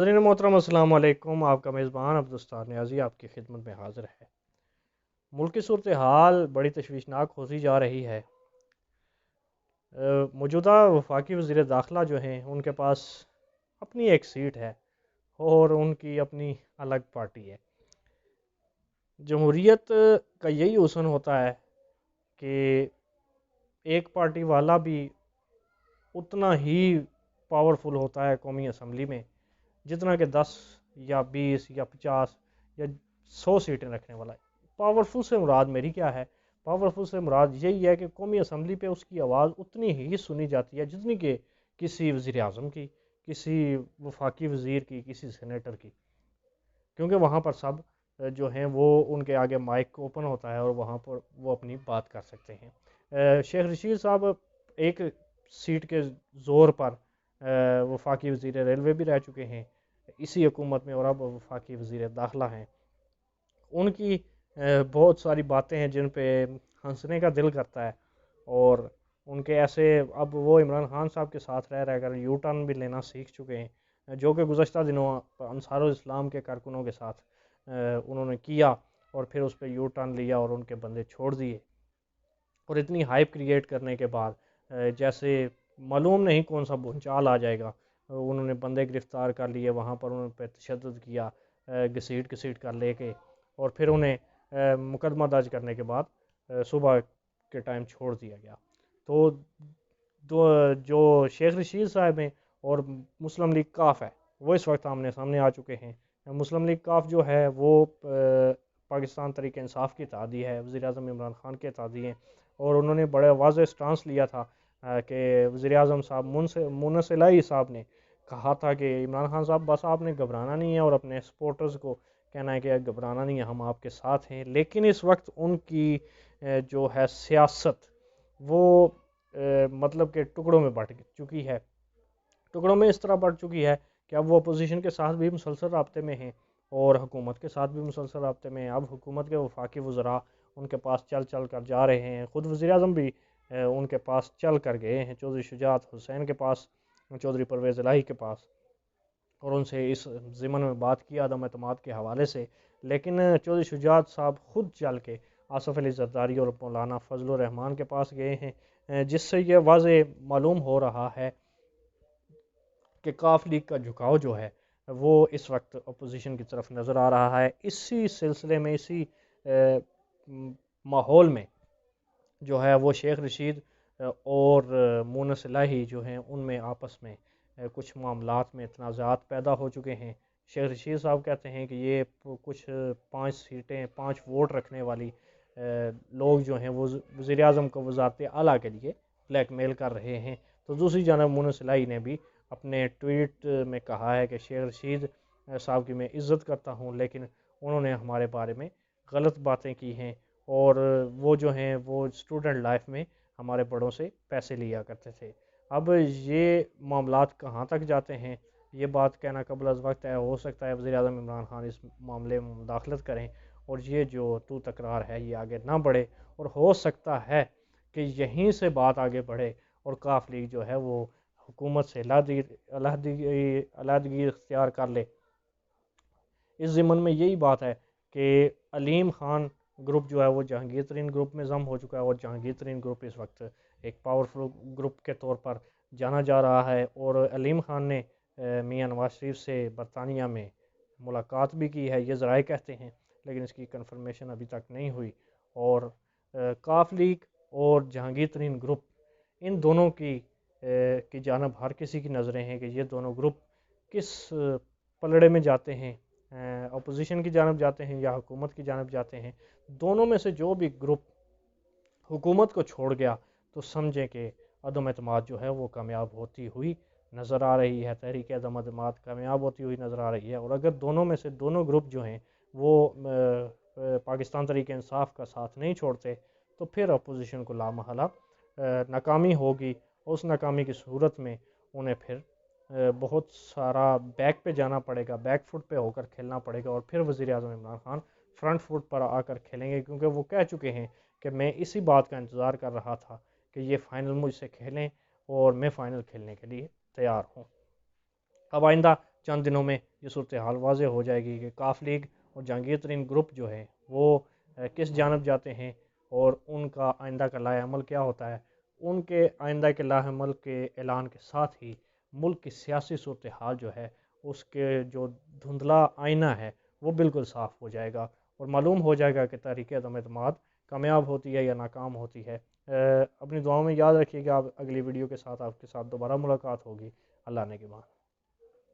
حضرین محترم السلام علیکم، آپ کا میزبان عبدالستار نیازی آپ کی خدمت میں حاضر ہے۔ ملک کی صورتحال بڑی تشویشناک ہوتی جا رہی ہے۔ موجودہ وفاقی وزیر داخلہ جو ہیں ان کے پاس اپنی ایک سیٹ ہے اور ان کی اپنی الگ پارٹی ہے۔ جمہوریت کا یہی حسن ہوتا ہے کہ ایک پارٹی والا بھی اتنا ہی پاورفل ہوتا ہے قومی اسمبلی میں جتنا کہ 10 یا 20 یا 50 یا 100 سیٹیں رکھنے والا ہے۔ پاورفل سے مراد میری کیا ہے؟ پاورفل سے مراد یہی ہے کہ قومی اسمبلی پہ اس کی آواز اتنی ہی سنی جاتی ہے جتنی کہ کسی وزیر اعظم کی، کسی وفاقی وزیر کی، کسی سینیٹر کی، کیونکہ وہاں پر سب جو ہیں وہ ان کے آگے مائک اوپن ہوتا ہے اور وہاں پر وہ اپنی بات کر سکتے ہیں۔ شیخ رشید صاحب ایک سیٹ کے زور پر وفاقی وزیر ریلوے بھی رہ چکے ہیں اسی حکومت میں، اور اب وفاقی وزیر داخلہ ہیں۔ ان کی بہت ساری باتیں ہیں جن پہ ہنسنے کا دل کرتا ہے، اور ان کے ایسے اب وہ عمران خان صاحب کے ساتھ رہ کر یو ٹرن بھی لینا سیکھ چکے ہیں، جو کہ گزشتہ دنوں انصار الاسلام کے کارکنوں کے ساتھ انہوں نے کیا اور پھر اس پہ یو ٹرن لیا اور ان کے بندے چھوڑ دیے، اور اتنی ہائپ کریٹ کرنے کے بعد جیسے معلوم نہیں کون سا بھونچال آ جائے گا، انہوں نے بندے گرفتار کر لیے، وہاں پر انہوں نے پہ تشدد کیا، گھسیٹ کر لے کے، اور پھر انہیں مقدمہ درج کرنے کے بعد صبح کے ٹائم چھوڑ دیا گیا۔ تو جو شیخ رشید صاحب ہیں اور مسلم لیگ کاف ہے وہ اس وقت آمنے سامنے آ چکے ہیں۔ مسلم لیگ کاف جو ہے وہ پاکستان تحریک انصاف کی اتحادی ہے، وزیر اعظم عمران خان کے اتحادی ہیں، اور انہوں نے بڑے واضح سٹانس لیا تھا کہ وزیر اعظم صاحب مونس الہی صاحب نے کہا تھا کہ عمران خان صاحب بس آپ نے گھبرانا نہیں ہے، اور اپنے سپورٹرز کو کہنا ہے کہ گھبرانا نہیں ہے، ہم آپ کے ساتھ ہیں۔ لیکن اس وقت ان کی جو ہے سیاست وہ مطلب کہ ٹکڑوں میں بٹ چکی ہے، ٹکڑوں میں اس طرح بٹ چکی ہے کہ اب وہ اپوزیشن کے ساتھ بھی مسلسل رابطے میں ہیں اور حکومت کے ساتھ بھی مسلسل رابطے میں ہیں۔ اب حکومت کے وفاقی وزراء ان کے پاس چل کر جا رہے ہیں، خود وزیر اعظم بھی ان کے پاس چل کر گئے ہیں، چودھری شجاعت حسین کے پاس، چودھری پرویز الہی کے پاس، اور ان سے اس ضمن میں بات کی عدم اعتماد کے حوالے سے۔ لیکن چودھری شجاعت صاحب خود چل کے آصف علی زرداری اور مولانا فضل الرحمان کے پاس گئے ہیں، جس سے یہ واضح معلوم ہو رہا ہے کہ کاف لیگ کا جھکاؤ جو ہے وہ اس وقت اپوزیشن کی طرف نظر آ رہا ہے۔ اسی سلسلے میں، اسی ماحول میں جو ہے وہ شیخ رشید اور مونس الہی جو ہیں ان میں آپس میں کچھ معاملات میں تنازعات پیدا ہو چکے ہیں۔ شیخ رشید صاحب کہتے ہیں کہ یہ کچھ 5 سیٹیں، 5 ووٹ رکھنے والی لوگ جو ہیں وہ وزیر اعظم کو وزارت اعلیٰ کے لیے بلیک میل کر رہے ہیں۔ تو دوسری جانب مونس الہی نے بھی اپنے ٹویٹ میں کہا ہے کہ شیخ رشید صاحب کی میں عزت کرتا ہوں، لیکن انہوں نے ہمارے بارے میں غلط باتیں کی ہیں، اور وہ جو ہیں وہ اسٹوڈنٹ لائف میں ہمارے بڑوں سے پیسے لیا کرتے تھے۔ اب یہ معاملات کہاں تک جاتے ہیں یہ بات کہنا قبل از وقت ہے، ہو سکتا ہے وزیر اعظم عمران خان اس معاملے میں مداخلت کریں اور یہ جو تکرار ہے یہ آگے نہ بڑھے، اور ہو سکتا ہے کہ یہیں سے بات آگے بڑھے اور کاف لیگ جو ہے وہ حکومت سے علیحدگی اختیار کر لے۔ اس ضمن میں یہی بات ہے کہ علیم خان گروپ جو ہے وہ جہانگیر ترین گروپ میں ضم ہو چکا ہے، اور جہانگیر ترین گروپ اس وقت ایک پاورفل گروپ کے طور پر جانا جا رہا ہے، اور علیم خان نے میاں نواز شریف سے برطانیہ میں ملاقات بھی کی ہے، یہ ذرائع کہتے ہیں، لیکن اس کی کنفرمیشن ابھی تک نہیں ہوئی۔ اور کاف لیگ اور جہانگیر ترین گروپ ان دونوں کی جانب ہر کسی کی نظریں ہیں کہ یہ دونوں گروپ کس پلڑے میں جاتے ہیں، اپوزیشن کی جانب جاتے ہیں یا حکومت کی جانب جاتے ہیں۔ دونوں میں سے جو بھی گروپ حکومت کو چھوڑ گیا تو سمجھیں کہ عدم اعتماد جو ہے وہ کامیاب ہوتی ہوئی نظر آ رہی ہے، تحریک عدم اعتماد کامیاب ہوتی ہوئی نظر آ رہی ہے، اور اگر دونوں میں سے دونوں گروپ جو ہیں وہ پاکستان تحریک انصاف کا ساتھ نہیں چھوڑتے تو پھر اپوزیشن کو لامحالہ ناکامی ہوگی، اس ناکامی کی صورت میں انہیں پھر بہت سارا بیک پہ جانا پڑے گا، بیک فٹ پہ ہو کر کھیلنا پڑے گا، اور پھر وزیر اعظم عمران خان فرنٹ فٹ پر آ کر کھیلیں گے، کیونکہ وہ کہہ چکے ہیں کہ میں اسی بات کا انتظار کر رہا تھا کہ یہ فائنل مجھ سے کھیلیں اور میں فائنل کھیلنے کے لیے تیار ہوں۔ اب آئندہ چند دنوں میں یہ صورتحال واضح ہو جائے گی کہ کاف لیگ اور جہانگیر ترین گروپ جو ہے وہ کس جانب جاتے ہیں اور ان کا آئندہ کا لائحہ عمل کیا ہوتا ہے۔ ان کے آئندہ کے لائحہ عمل کے اعلان کے ساتھ ہی ملک کی سیاسی صورتحال جو ہے اس کے جو دھندلا آئینہ ہے وہ بالکل صاف ہو جائے گا، اور معلوم ہو جائے گا کہ تحریک عدم اعتماد کامیاب ہوتی ہے یا ناکام ہوتی ہے۔ اپنی دعاؤں میں یاد رکھیے گا۔ آپ اگلی ویڈیو کے ساتھ آپ کے ساتھ دوبارہ ملاقات ہوگی۔ اللہ نے کے بعد